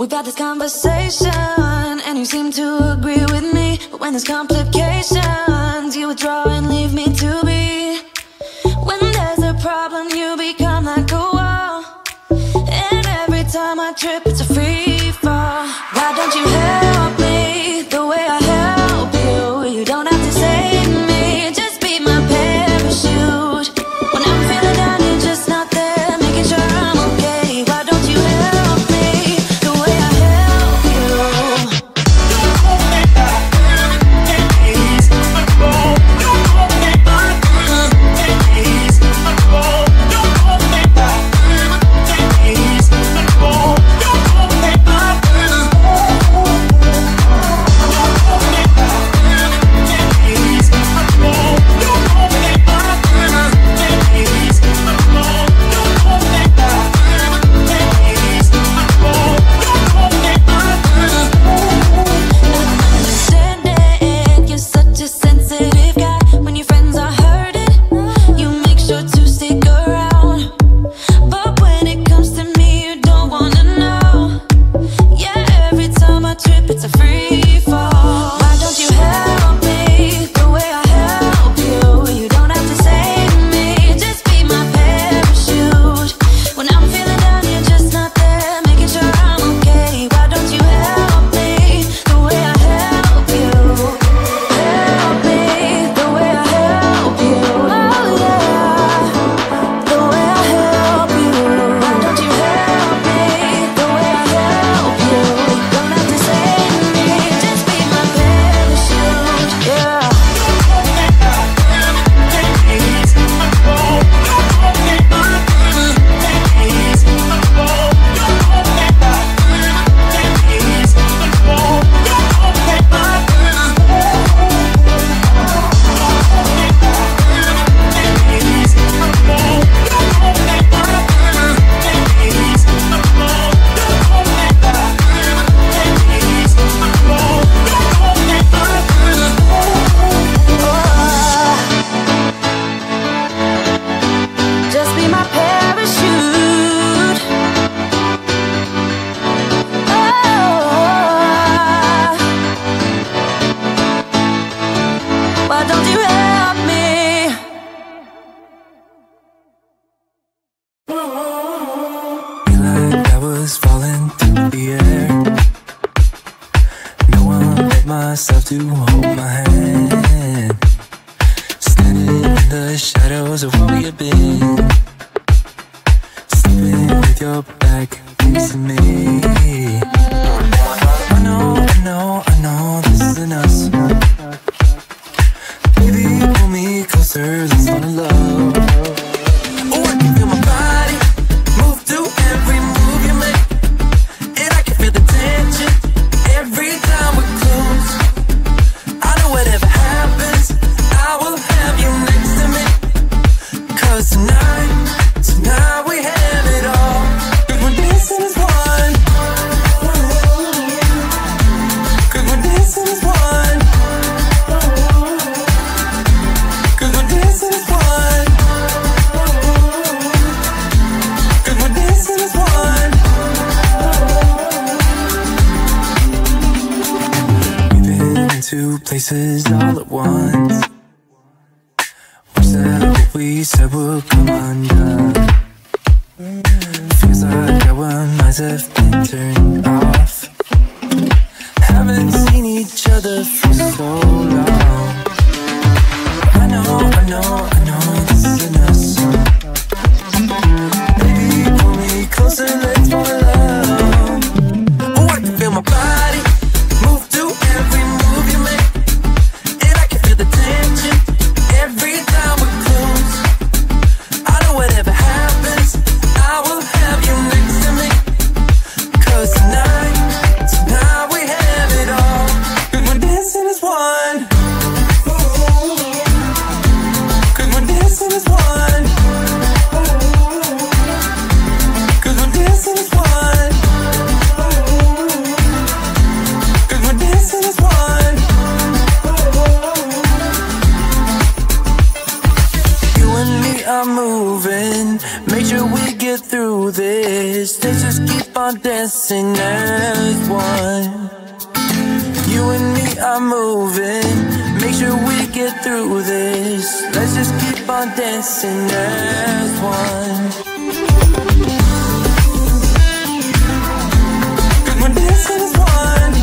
We've had this conversation and you seem to agree with me, but when there's complications, you withdraw and leave me to be. When there's a problem, you become like a wall, and every time I trip, it's a free fall. Why don't you help me the way I help you? You don't have to save me, just be my parachute. When I'm feeling down, you're just not there, making sure I'm okay. Why don't you help me the way I help you? Don't hold me back, please. Don't hold me back, please. Don't hold me back, please. Don't hold me back, it's a free fall. Why don't you help me the way I help you? You don't have to save me, just be my parachute. When I'm feeling down, you're just not there, making sure I'm okay. Why don't you help me the way I help you? Help me the way I help you. Oh yeah, the way I help you. Why don't you help me the way I help you? Don't have to save me, just be my parachute. Yeah. Just be my parachute. Oh, why don't you help me? Feel like I was falling through the air. No one but myself to hold my hand. Standing in the shadows of what we have been. Sleeping with your back facing me. I know this isn't us. Baby, pull me closer, let's fall in love. Oh, I can feel my body move to every move you make, and I can feel the tension every time we're close. I know whatever happens, I will have you next to me. 'Cause tonight we have it all. 'Cause we're dancing as one. 'Cause we're dancing as one. 'Cause we're dancing as one. 'Cause we're dancing as one. We've been into places all at once. Wish that what we said would come undone. Feels like our minds have been turned off. Haven't seen each other for so long. I know this isn't us. Baby, pull me closer, let's fall in love. Oh, I can feel my body move to every move you make, and I can feel the tension every time we're close. I know whatever happens, I will have you next to me. 'Cause tonight we have it all. 'Cause we're dancing as one. on dancing as one. You and me are moving, make sure we get through this. Let's just keep on dancing as one. 'Cause we're dancing as one.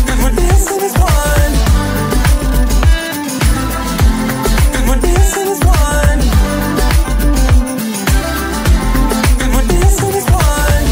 'Cause we're dancing as one. 'Cause we're dancing as one. 'Cause we're dancing as one.